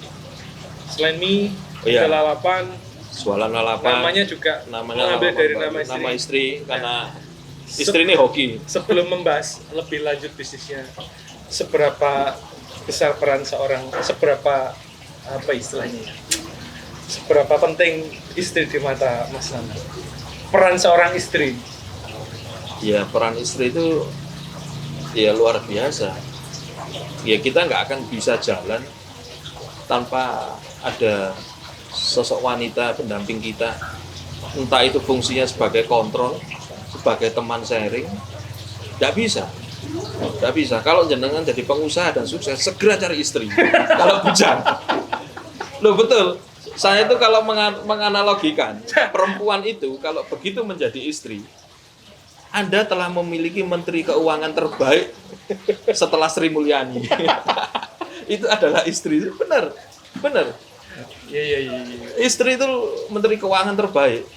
Selain mie, Iya. ada lalapan, Jualan lalapan. namanya juga mengambil lalapan, dari nama nama istri. karena istri ini hoki. Sebelum membahas lebih lanjut bisnisnya, seberapa besar peran seberapa apa istilahnya, seberapa penting istri di mata Mas Nana? Peran seorang istri. Ya, peran istri itu ya luar biasa. Ya kita nggak akan bisa jalan tanpa ada sosok wanita pendamping kita. Entah itu fungsinya sebagai kontrol, sebagai teman sharing, nggak bisa. Nggak bisa. Kalau jenengan jadi pengusaha dan sukses, segera cari istri. Kalau bujang. Loh betul. Saya itu kalau menganalogikan, perempuan itu kalau begitu menjadi istri, Anda telah memiliki Menteri Keuangan terbaik setelah Sri Mulyani. Itu adalah istri. Benar. Iya. Istri itu Menteri Keuangan terbaik.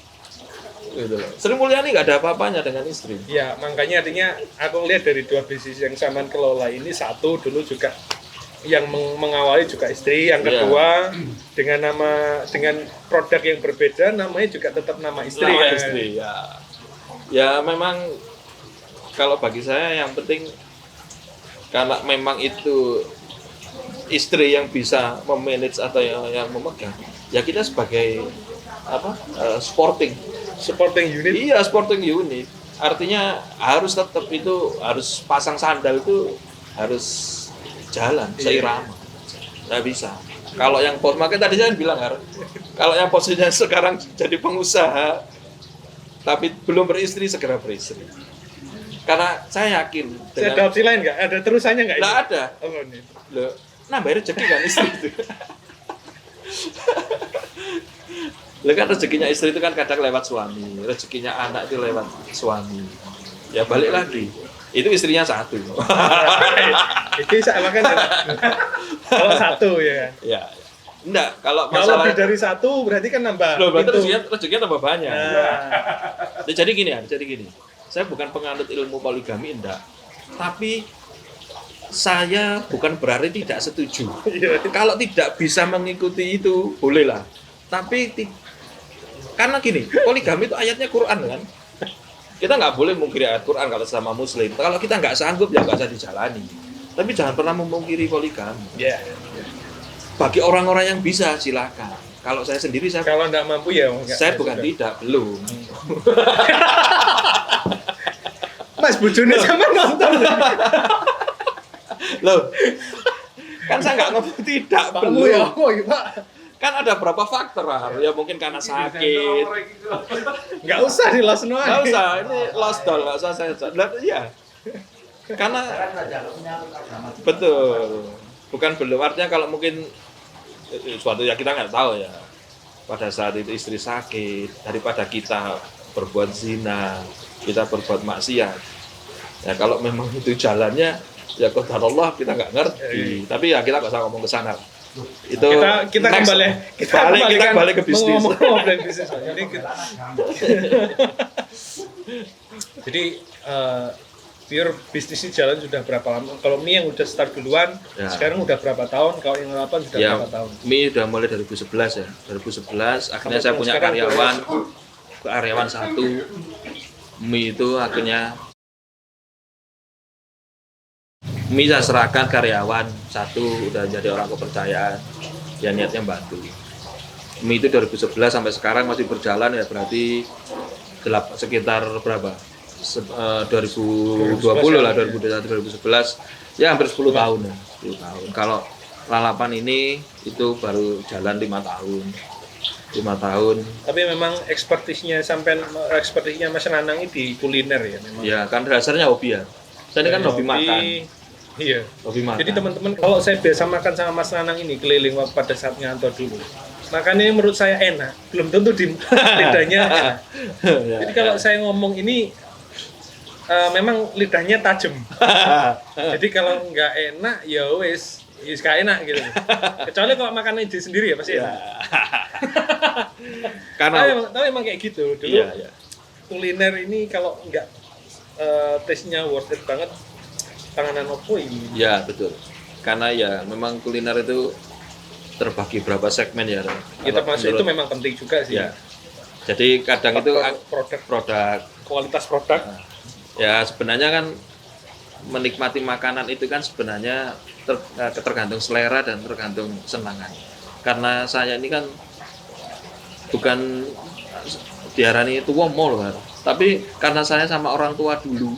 Gitu loh. Sri Mulyani nggak ada apa-apanya dengan istri. Ya, makanya artinya aku lihat dari 2 bisnis yang Saman kelola ini, satu dulu juga yang mengawali juga istri, yang kedua dengan produk yang berbeda, namanya juga tetap nama istri. Nama kan? istri, ya. Ya memang kalau bagi saya yang penting karena memang itu istri yang bisa memanage atau yang memegang, ya kita sebagai supporting unit. Iya, sporting unit. Artinya harus tetap itu harus pasang sandal itu harus jalan seirama. Nggak bisa. Kalau yang pos, makanya tadi saya bilang kalau yang posisinya sekarang jadi pengusaha tapi belum beristri, segera beristri. Karena saya yakin Saya ada opsi lain nggak? Ada terusannya nggak? Nggak ada. Oh, ini. Loh, nambah rezeki kan istri itu. Lah kan rezekinya istri itu kan kadang lewat suami, rezekinya anak itu lewat suami. Ya balik lagi, itu istrinya satu. Itu sama kan? Kalau satu ya kan? Ya, enggak. Kalau Kalau masalah lebih dari satu berarti kan nambah. loh, berarti pintu. rezekinya tambah banyak. Nah, Jadi gini. Saya bukan penganut ilmu poligami, enggak. Tapi saya bukan berarti tidak setuju. Kalau tidak bisa mengikuti itu, bolehlah. Tapi karena gini, poligami itu ayatnya Quran kan. Kita nggak boleh mungkiri ayat Quran kalau sama Muslim. Kalau kita nggak sanggup ya nggak usah dijalani. Tapi jangan pernah memungkiri poligami. ya. Bagi orang-orang yang bisa silakan. Kalau saya sendiri Kalau nggak mampu ya nggak. saya bukan tidak, belum. Mas bojone sama nonton. Loh, kan saya nggak ngomong tidak, Kamu belum. ya, oh iya Pak. Kan ada berapa faktor lah. Ya mungkin karena sakit. Nggak usah di lost no. Nggak usah, ini lost doll, nggak usah saya. Iya. Karena betul. Bukan belum, artinya kalau mungkin suatu ya kita nggak tahu ya. Pada saat itu istri sakit, daripada kita berbuat zina, kita berbuat maksiat. Ya kalau memang itu jalannya, ya qadarullah kita nggak ngerti. Tapi ya kita nggak usah ngomong ke sana. Itu kita next. kita balik ke bisnis. ngomong bisnis. Jadi pure bisnis ini jalan sudah berapa lama? Kalau mie yang udah start duluan, Ya. sekarang udah berapa tahun? Kalau yang 8 sudah Ya, berapa tahun? mie udah mulai dari 2011 ya. 2011 akhirnya saya punya sekarang karyawan satu. Mie itu akhirnya mie saya serahkan karyawan satu, udah jadi orang kepercayaan, ya niatnya bantu. Mie itu 2011 sampai sekarang masih berjalan ya, berarti sekitar berapa? 2020 lah, 2021, 2011, ya hampir 10 tahun ya, 10 tahun. Kalau lalapan ini itu baru jalan 5 tahun. 5 tahun. Tapi memang ekspertisnya Mas Nanang ini di kuliner ya memang. Ya, kan dasarnya hobi ya. Saya ini kan hobi makan. Iya. Hobi makan. Jadi teman-teman, kalau saya biasa makan sama Mas Nanang ini keliling pada saat ngantor dulu, makannya menurut saya enak, belum tentu di lidahnya enak. Ya, Jadi kalau saya ngomong ini memang lidahnya tajam. Jadi kalau nggak enak ya wes gak enak gitu. Kecuali kalau makannya di sendiri ya pasti enak. Karena tapi emang kayak gitu dulu. iya. Kuliner ini kalau nggak taste-nya worth it banget, tanganan opo ini. Ya, betul. Karena ya memang kuliner itu terbagi berapa segmen ya. Kita Kalau masuk itu menurut- memang penting juga sih. Ya. Jadi kadang itu produk Kualitas produk. ya sebenarnya kan menikmati makanan itu kan sebenarnya tergantung selera dan tergantung senangan. Karena saya ini kan bukan diarani tua mall kan, tapi karena saya sama orang tua dulu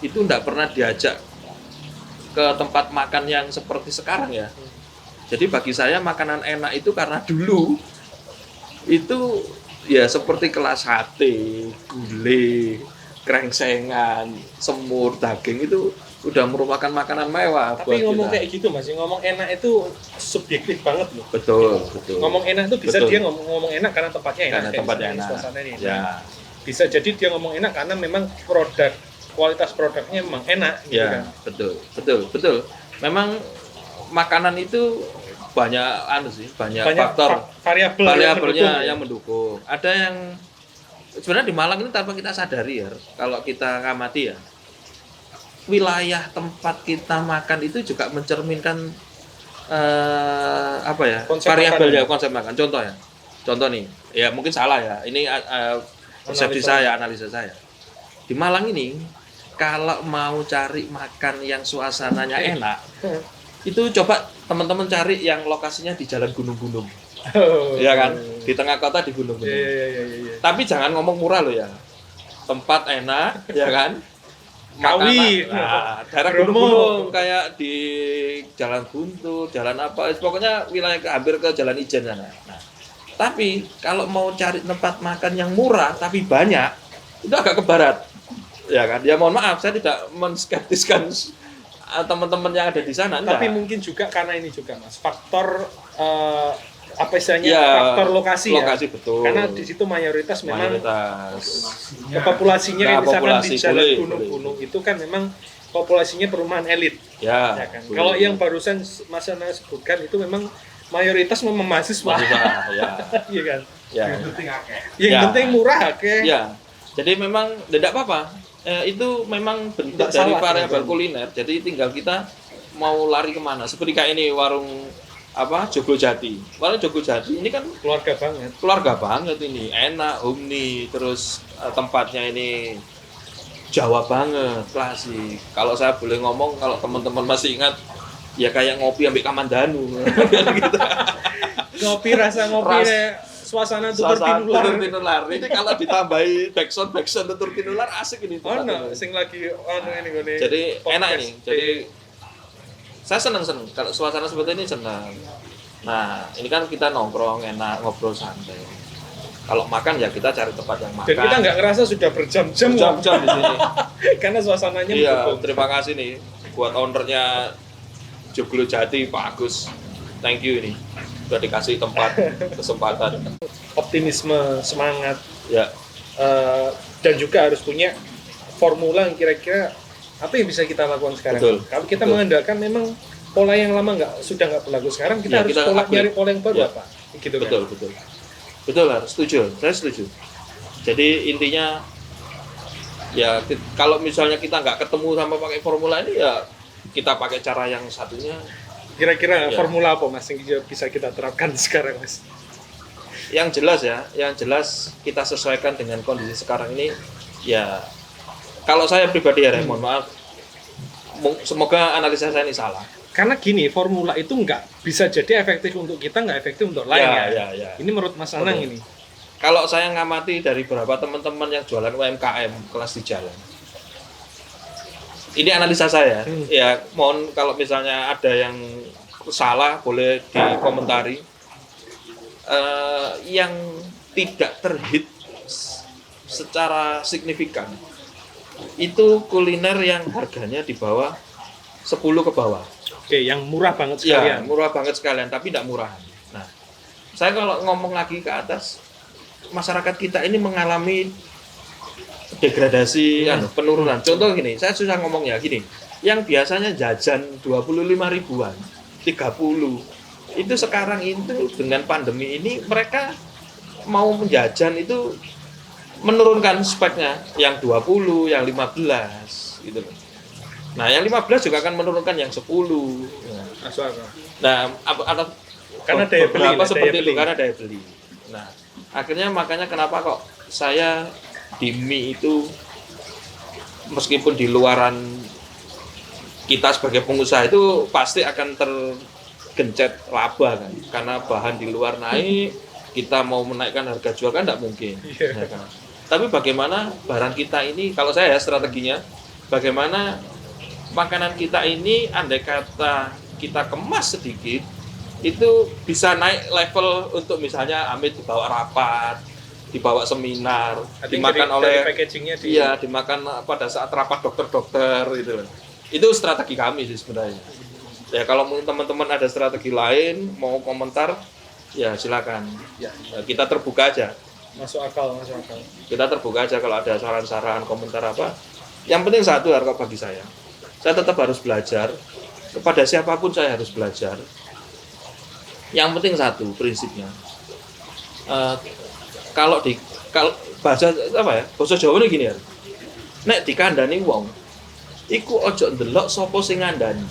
itu enggak pernah diajak ke tempat makan yang seperti sekarang ya. Jadi bagi saya makanan enak itu karena dulu itu ya seperti kelas sate, gulai, krengsengan, semur, daging itu udah merupakan makanan mewah. Tapi buat ngomong kita. kayak gitu Mas, ngomong enak itu subjektif banget loh. Betul. Ngomong enak itu bisa Betul. dia ngomong enak karena tempatnya enak. Karena kayak tempatnya misalnya enak. suasananya enak. Ya, Bisa jadi dia ngomong enak karena memang kualitas produknya memang enak gitu kan. ya, betul. Memang makanan itu banyak faktor variabelnya yang mendukung. Ada yang sebenarnya di Malang ini tanpa kita sadari ya, kalau kita ngamati ya, wilayah tempat kita makan itu juga mencerminkan variabelnya konsep makan. Contoh nih, ya mungkin salah ya. Ini persepsi saya, analisa saya. Di Malang ini kalau mau cari makan yang suasananya enak, Itu coba teman-teman cari yang lokasinya di jalan gunung-gunung. Oh. Ya kan? Di tengah kota di gunung-gunung. Iya. Tapi jangan ngomong murah loh ya. Tempat enak, ya kan? Kawi. Nah, daerah Bromo. gunung-gunung kayak di Jalan Guntur, jalan apa, pokoknya wilayah hampir ke Jalan Ijen sana. Nah, tapi kalau mau cari tempat makan yang murah tapi banyak, itu agak ke barat. Ya kan? Ya mohon maaf, saya tidak menskeptiskan teman-teman yang ada di sana. Tapi enggak. mungkin juga karena ini juga Mas, faktor apa istilahnya Ya, faktor lokasi ya. lokasi, betul. Karena di situ mayoritas memang mayoritas. populasinya Nah, kayak misalkan populasi, di jalan boleh, gunung-gunung itu kan memang populasinya perumahan elit. Ya, Ya kan? boleh. Kalau yang barusan Mas Ana sebutkan itu memang mayoritas memang mahasiswa. Mahasiswa, ya. Iya kan? Ya. Yang Ya. penting murah, oke. Ya. Jadi memang tidak apa-apa. Itu memang bentuk Nggak dari salah, variabel kan? kuliner. Jadi tinggal kita mau lari kemana. Seperti kayak ini warung Joglo Jati. Warung Joglo Jati ini kan Keluarga banget. keluarga banget ini, enak, homey, terus tempatnya ini Jawa banget, klasik. Kalau saya boleh ngomong, kalau teman-teman masih ingat, ya kayak ngopi ambil Kamandanu. Gitu. Ngopi rasa ngopi suasana tutur Suasana tinular. tutur tinular. Ini kalau ditambahi backsound tutur tinular asik ini. Oh tempatnya. no, sing lagi ini gone. Jadi podcast. enak ini. Jadi saya senang kalau suasana seperti ini senang. Nah, ini kan kita nongkrong enak, ngobrol santai. Kalau makan ya kita cari tempat yang makan. Dan kita nggak ngerasa sudah berjam-jam jam-jam di sini. karena suasananya Iya, mendukung. terima kasih nih buat ownernya Joglo Jati, Pak Agus. Thank you ini. Sudah dikasih tempat, kesempatan. Optimisme, semangat, Ya, dan juga harus punya formula yang kira-kira apa yang bisa kita lakukan sekarang. Betul, Kalau kita betul. mengandalkan memang pola yang lama sudah nggak berlaku sekarang, kita Ya, harus kita upgrade. nyari pola yang baru Ya. apa? Gitu kan? betul. Betul lah, setuju. Saya setuju. Jadi intinya ya kalau misalnya kita nggak ketemu sama pakai formula ini ya kita pakai cara yang satunya. Kira-kira Ya. formula apa Mas yang bisa kita terapkan sekarang Mas? Yang jelas kita sesuaikan dengan kondisi sekarang ini. Ya kalau saya pribadi ya, mohon maaf. Semoga analisa saya ini salah. Karena gini, formula itu nggak bisa jadi efektif untuk kita, nggak efektif untuk lain ya. Ya. Ini menurut Mas Anang Betul. ini. Kalau saya ngamati dari beberapa teman-teman yang jualan UMKM kelas di jalan, ini analisa saya. Ya, mohon kalau misalnya ada yang salah boleh dikomentari. Yang tidak terhit secara signifikan itu kuliner yang harganya di bawah 10 ke bawah. Oke, yang murah banget Ya, sekalian. murah banget sekalian, tapi tidak murahan. Nah, saya kalau ngomong lagi ke atas, masyarakat kita ini mengalami degradasi, penurunan. Contoh gini, saya susah ngomongnya gini, yang biasanya jajan 25 ribuan, 30, itu sekarang itu dengan pandemi ini mereka mau menjajan itu menurunkan speknya, yang 20, yang 15, gitu loh. Nah, yang 15 juga akan menurunkan yang 10. Masuk akal. Nah, ada Karena daya beli, beberapa daya seperti itu beli. karena daya beli. Nah, akhirnya makanya kenapa kok saya di mie itu meskipun di luaran kita sebagai pengusaha itu pasti akan tergencet laba kan, karena bahan di luar naik, kita mau menaikkan harga jual kan tidak mungkin. Iya. Ya kan? Tapi bagaimana barang kita ini, kalau saya ya strateginya, bagaimana makanan kita ini andai kata kita kemas sedikit itu bisa naik level untuk misalnya Amit dibawa rapat, dibawa seminar, dimakan oleh packagingnya iya dimakan pada saat rapat dokter-dokter gitu loh. Itu strategi kami sih sebenarnya. Ya kalau mungkin teman-teman ada strategi lain mau komentar ya silakan. Ya, kita terbuka aja. masuk akal. Kita terbuka aja kalau ada saran-saran komentar apa. Yang penting satu harga bagi saya tetap harus belajar, kepada siapapun saya harus belajar. Yang penting satu prinsipnya, kalau bahasa apa ya, bahasa Jawa ini gini ya, nek dikandani wong iku ojo ndelok sapa sing ngandani,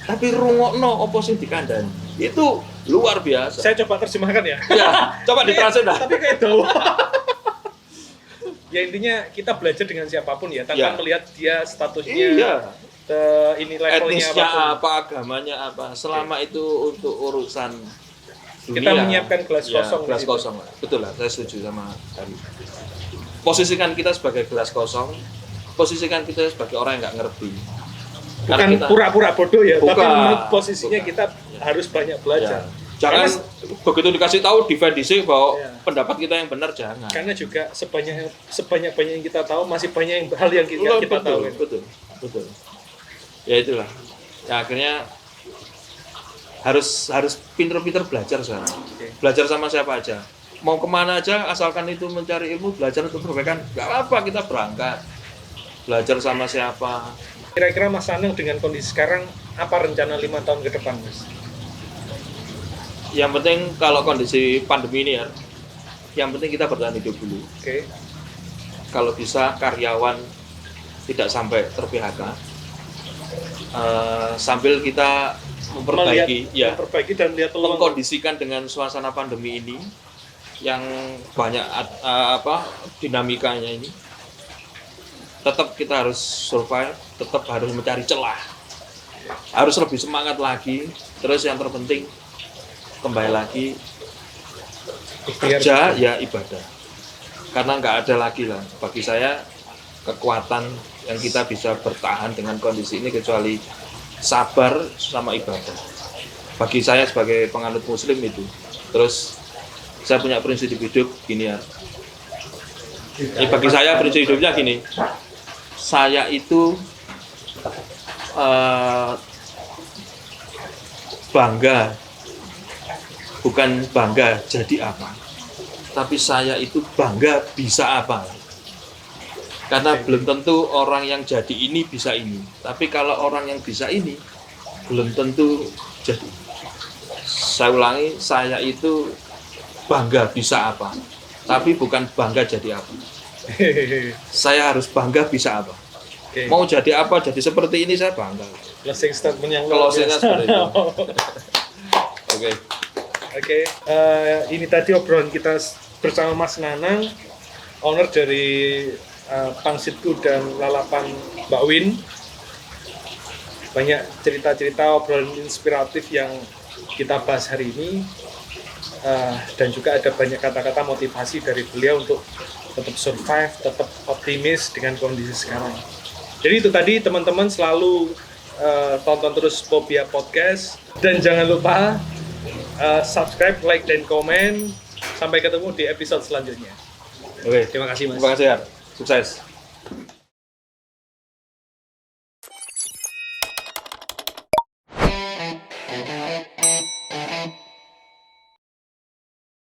tapi rungokno apa sing dikandani. Itu luar biasa. Saya coba terjemahkan ya. Ya, coba ditranslate dah. Tapi kayak dawa. Ya intinya kita belajar dengan siapapun ya, tanpa Ya. melihat dia statusnya Iya. ini levelnya etnisnya apapun. apa, agamanya apa, selama itu untuk urusan dunia, Kita menyiapkan gelas kosong di gelas situ. kosong lah. Betul lah, saya setuju sama Ari. Posisikan kita sebagai gelas kosong, posisikan kita sebagai orang yang nggak ngerti. Bukan pura-pura bodoh ya, tapi Bukan, memang posisinya bukan. kita harus banyak belajar. Ya. Jangan begitu dikasih tahu defend dhisik bahwa Ya. pendapat kita yang benar, jangan. Karena juga sebanyak yang kita tahu, masih banyak hal yang kita tahu. Betul. Ya itulah. Ya akhirnya harus pinter-pinter belajar sekarang. Oke. Belajar sama siapa aja. Mau kemana aja, asalkan itu mencari ilmu, belajar untuk perbaikan. Gak apa-apa, kita berangkat. Belajar sama siapa. Kira-kira Mas Anang dengan kondisi sekarang, apa rencana 5 tahun ke depan, Mas? Yang penting kalau kondisi pandemi ini ya, yang penting kita bertahan hidup dulu. Oke. Kalau bisa karyawan tidak sampai ter-PHK. Sambil kita memperbaiki dan melihat peluang. mengkondisikan dengan suasana pandemi ini yang banyak dinamikanya ini, tetap kita harus survive, tetap harus mencari celah, harus lebih semangat lagi. Terus yang terpenting kembali lagi kerja ya ibadah, karena nggak ada lagi lah bagi saya kekuatan yang kita bisa bertahan dengan kondisi ini kecuali sabar sama ibadah. Bagi saya sebagai penganut muslim itu. Terus saya punya prinsip hidup gini ya. Bagi saya prinsip hidupnya gini. Saya itu bangga, bukan bangga jadi apa, tapi saya itu bangga bisa apa. Karena belum tentu orang yang jadi ini bisa ini. Tapi kalau orang yang bisa ini, belum tentu jadi. Saya ulangi, saya itu bangga bisa apa. Tapi bukan bangga jadi apa. Saya harus bangga bisa apa. Oke. Mau jadi apa, jadi seperti ini saya bangga. Closing statement yang luar Closingnya biasa. seperti itu. Oke. Oke, ini tadi obrolan kita bersama Mas Nanang, owner dari Pangsitku dan Lalapan Mbak Win. Banyak cerita-cerita obrolan inspiratif yang kita bahas hari ini, dan juga ada banyak kata-kata motivasi dari beliau untuk tetap survive, tetap optimis dengan kondisi sekarang. Jadi itu tadi teman-teman, selalu tonton terus Popia Podcast dan jangan lupa subscribe, like, dan komen. Sampai ketemu di episode selanjutnya. Oke. Terima kasih, Mas. Terima kasih ya. Sukses.